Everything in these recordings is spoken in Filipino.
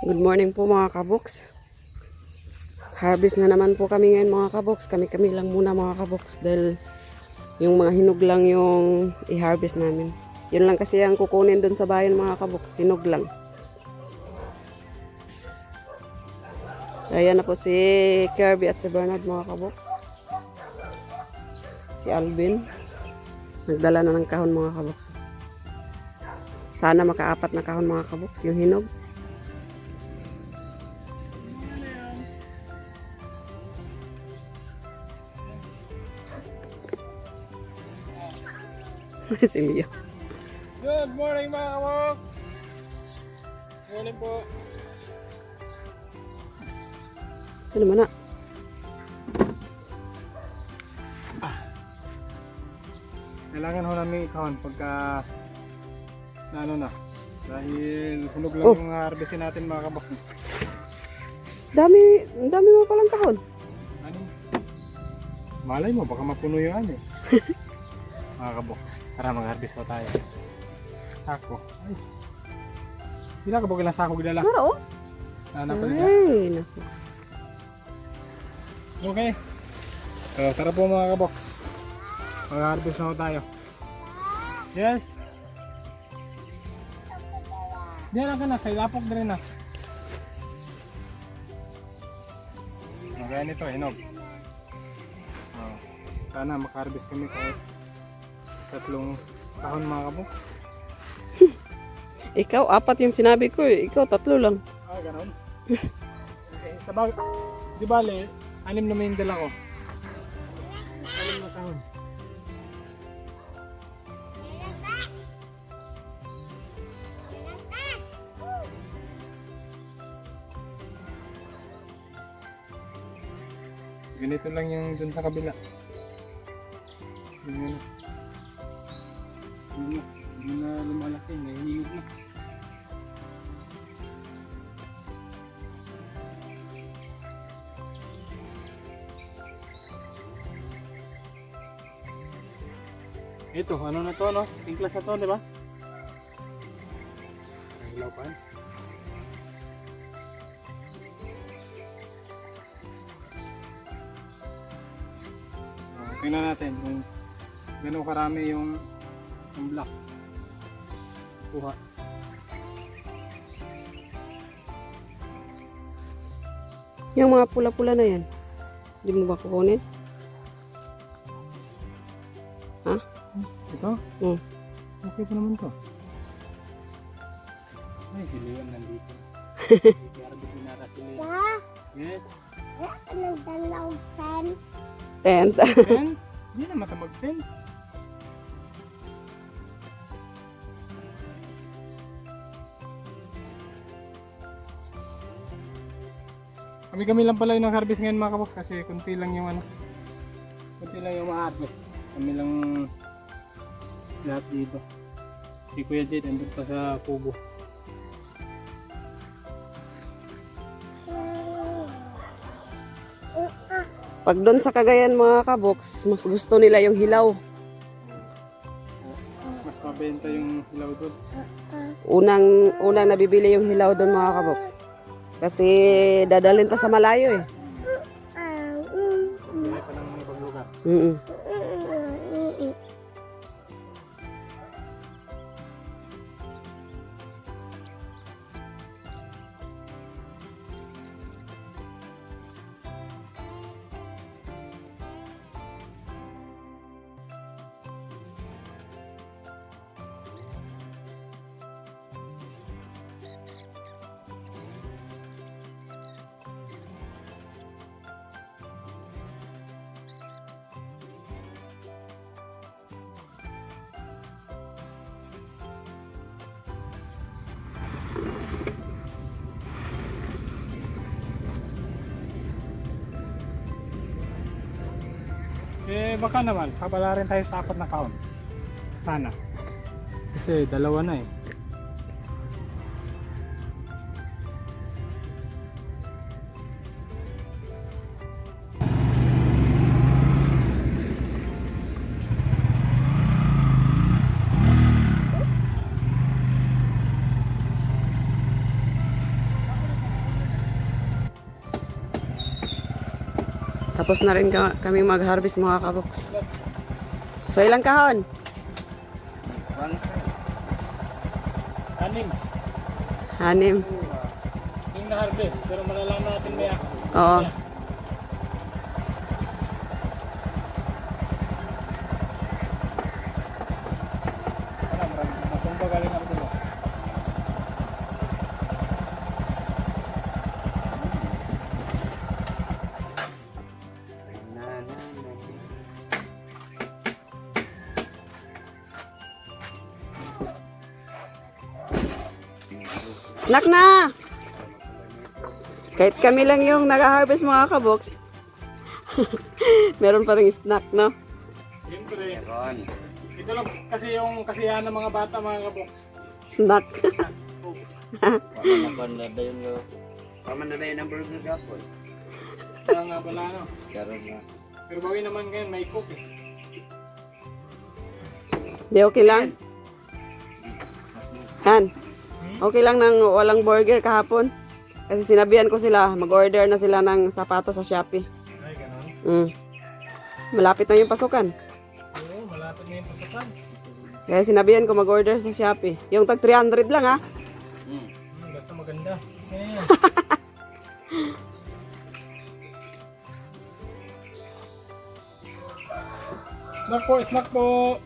Good morning po mga kaboks. Harvest na naman po kami ngayon mga kaboks. Kami lang muna mga kaboks dahil yung mga hinog lang yung i-harvest namin. Yun lang kasi ang kukunin doon sa bayan mga kaboks. Hinog lang. Ayan na po si Kirby at si Bernard mga kaboks. Si Alvin. Nagdala na ng kahon mga kaboks. Sana makaapat na kahon mga kaboks yung hinog. Si Leo. Good morning mga kaboks! Morning po. Ito naman na. Kailangan ho namin ikahon pagka na ano na. Dahil hunog lang Oh. yung harvestin natin mga kaboks. Dami mo palang kahon. Ano? Malay mo, baka mapuno yung ano eh. Mga kaboks, tara mag-harvest ho tayo. Sako. Ay. Hindi na kabog ilang sako gidala. Mara oh. Hanap pa nila. Ay, naku. Okay. So, tara po mga kaboks. Mag-harvest na ho tayo. Yes. Diyan ka na, kay lapok din na. Okay, nito, hinog. Oh, sana maka-harvest kami kahit 3 kahon mga kaboks. Ikaw, 4 yung sinabi ko eh. Ikaw, 3 lang. Ah, ganoon. Okay, sabag, di bale, 6 naman yung dala ko. 6 na kahon. Ganito lang yung dun sa kabila. Ganyan na. Hindi na lumalaki, nahihinog na. Ito, ano na to, no? Tingklas na to, di ba? Ang ilaw pa. Tingnan natin kung gano'ng karami yung black. Kuha. Yung mga pula-pula na yan. Hindi mo ba kukunin? Ha? Ito? Hmm. Okay pa naman to. Ay, siliwan nandito. Kaya binara siliwan. Yes. Anong dalawang pen? Tent. Pen? Hindi na matamag pen. Kami lang pala yung nag-harvest ngayon mga kaboks kasi kunti lang yung ano. Kunti lang yung ma-harvest. Kami lang lahat dito. Si Kuya Jade andun pa sa kubo. Pag doon sa Cagayan mga kaboks, mas gusto nila yung hilaw. Mas mabenta yung hilaw doon. Unang nabibili yung hilaw doon mga kaboks. Kasi dadalhin pa sa malayo eh. Hindi pa lang ibang lugar. Mm. Eh baka naman, kabala rin tayo sa 4 na kahon. Sana. Kasi dalawa na eh. Tapos na rin kami mag-harvest mga kaboks. So ilang kahon? Anim. 6. Yung na-harvest, pero malalaman natin maya. Oo. Masumba galing ako dito. Snack na! Kahit kami lang yung nag-harvest mga kaboks. Meron pa rin snack, no? Siyempre. Ito lang kasi yung kasiyahan ng mga bata mga kabok. Snack. Paman na yun ang burger gapon. Kaya nga pala no. Karoon na. Pero bawin naman ngayon may cook eh. Di okay lang? Han? Okay lang nang walang burger kahapon? Kasi sinabihan ko sila, mag-order na sila ng sapatos sa Shopee. Ay, ganun. Malapit na yung pasukan. Oo, malapit na yung pasukan. Kaya sinabihan ko mag-order sa Shopee. Yung tag 300 lang ha. Basta maganda. Eh. Snack po, snack po.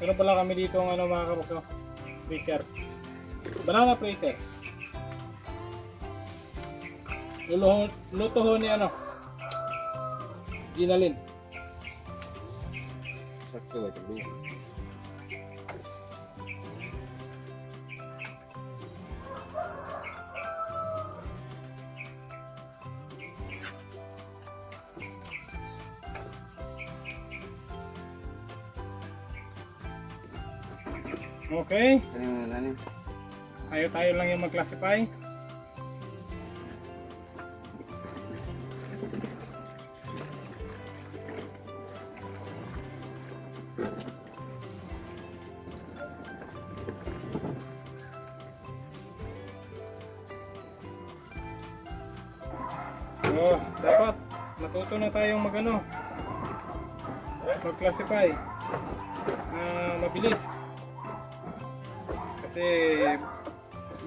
Pero pala kami dito ng ano mga kabok, no? Prater. Banana prater. Luto ho ni ano? Ginalin. Sakto ba ito? Okay. Ano? Tayo lang yung mag-classify. So, dapat matuto na tayong mag-classify. Mabilis. Kasi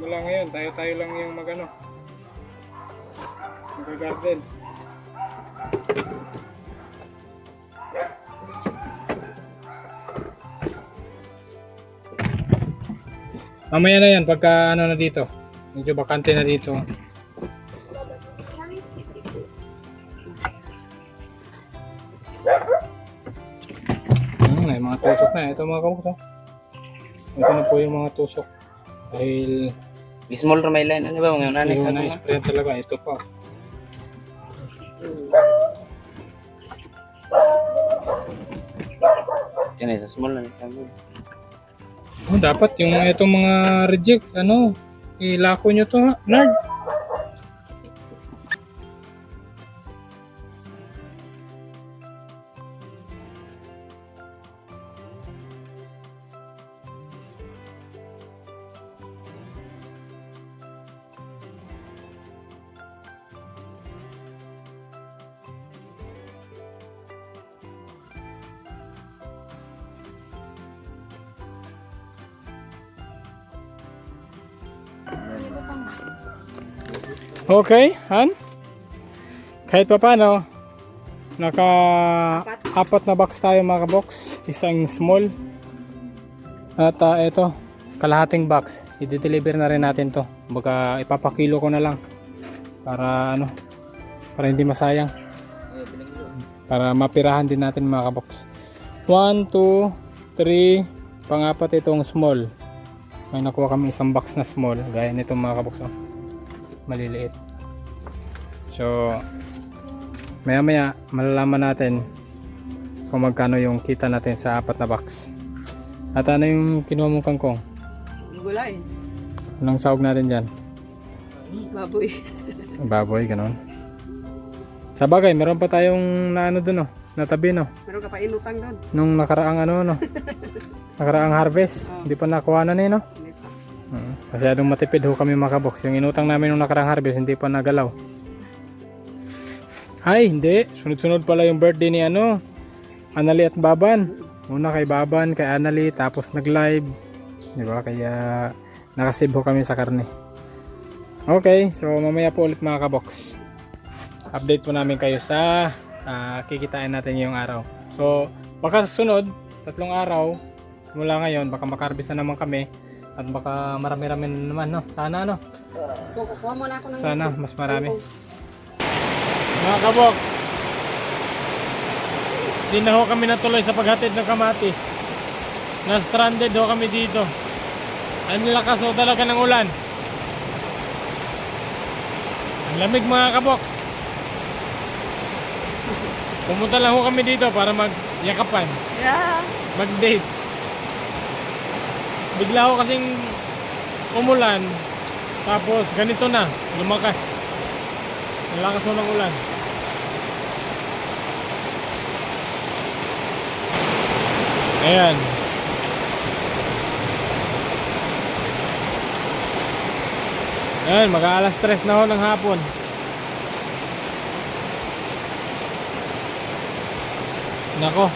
mula ngayon, tayo lang yung mag-garden. Mamaya na yan, pagka na dito. Medyo bakante na dito. May mga tusok na. Ito mga kamuks. Ito na po yung mga tusok. Dahil Small may line. Ano ba mga nanay sa yung na-spray talaga. Ito pa. Yan sa small na sabi. Dapat yung itong mga reject, ilako nyo to ha, Nard. Okay, Han? Kahit pa paano, naka-4 na box tayo mga box. Isang small. At ito, kalahating box. I-deliver na rin natin to. Baka ipapakilo ko na lang. Para para hindi masayang. Para mapirahan din natin mga box. 1, 2, 3, pang-4 itong small. May nakuha kami isang box na small. Gaya nitong mga box. Maliliit. So maya malalaman natin kung magkano yung kita natin sa 4 na box. At ano yung kinuha mong kangkong? Gulay. Anong sahog natin dyan? Baboy. Baboy, ganun. Sa bagay, meron pa tayong dun natabi Meron ka pa inutang doon. nung nakaraang nakaraang harvest. Hindi pa nakuha na no? Hindi pa. Masyadong matipid ho kami mga kaboks. Yung inutang namin nung nakarang harvest hindi pa nagalaw. Ay, hindi. Sunod-sunod pala yung birthday ni Anali at Baban. Una kay Baban, kay Anali, tapos nag-live. Diba? Kaya nakasave ho kami sa karne. Okay, so mamaya po ulit mga kabox. Update po namin kayo sa kikitain natin ngayong araw. So, baka sa sunod, 3 araw, mula ngayon, baka makarbis na naman kami. At baka marami-rami na naman, no? Sana, no? Kukuha muna ako ng... Sana, mas marami. Mga kabox, di na ho kami natuloy sa paghatid ng kamatis. Na-stranded ho kami dito. Ang lakas ho talaga ng ulan. Ang lamig mga kabox. Pumunta lang ho kami dito para magyakapan. Yeah. Mag-date. Bigla ho kasing umulan. Tapos ganito na, lumakas. Ang lakas ho ng ulan. Ayan. Ayan, mag-aalas 3 na ho ng hapon. Nako.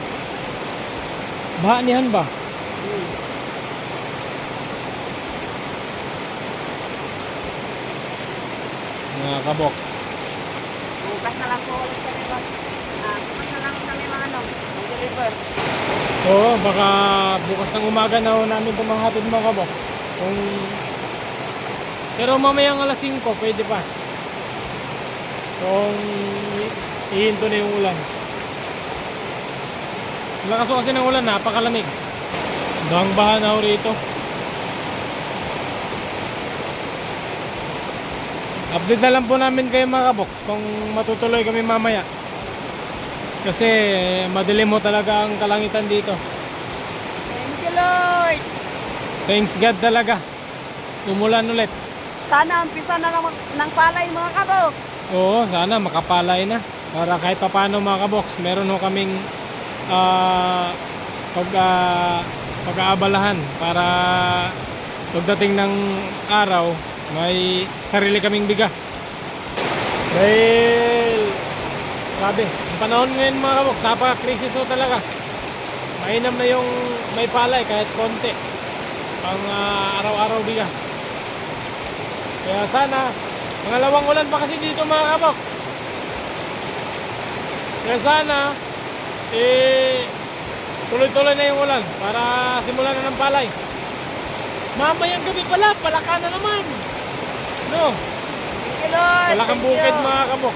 Bahanihan ba? Mga kabok. Bukas na lang po ulit kami. Bukas na lang kami mga deliver. Oo, baka bukas ng umaga na ho namin tumahatid mga kabok. Pero mamayang alas 5, pwede pa. Kung ihinto na yung ulan. Lakas ho kasi ng ulan, napakalamig. Dahang baha na ho rito. Update na lang po namin kayo mga kabok kung matutuloy kami mamaya. Kasi madilim mo talaga ang kalangitan dito. Thank you, Lord! Thanks God talaga. Umulan ulit. Sana umpisa na ng palay mga kabok. Oo, sana makapalay na. Para kahit pa paano mga kaboks, meron ho kaming pag-aabalahan para pagdating ng araw, may sarili kaming bigas. Dahil grabe, ang panahon ngayon mga kaboks, napaka-krisis ho talaga. Mainam na yung may palay kahit konti. Pang araw-araw bigas. Kaya sana, pangalawang ulan pa kasi dito mga kabok. Kaya sana, tuloy-tuloy na yung ulan para simulan na ng palay. Mamayang gabi pala, palaka na naman. No? Thank you, Lord! Palakang Thank bukid you. mga kabok.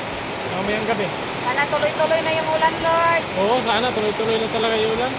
Mamayang gabi. Sana tuloy-tuloy na yung ulan, Lord! Oo, sana tuloy-tuloy na talaga yung ulan.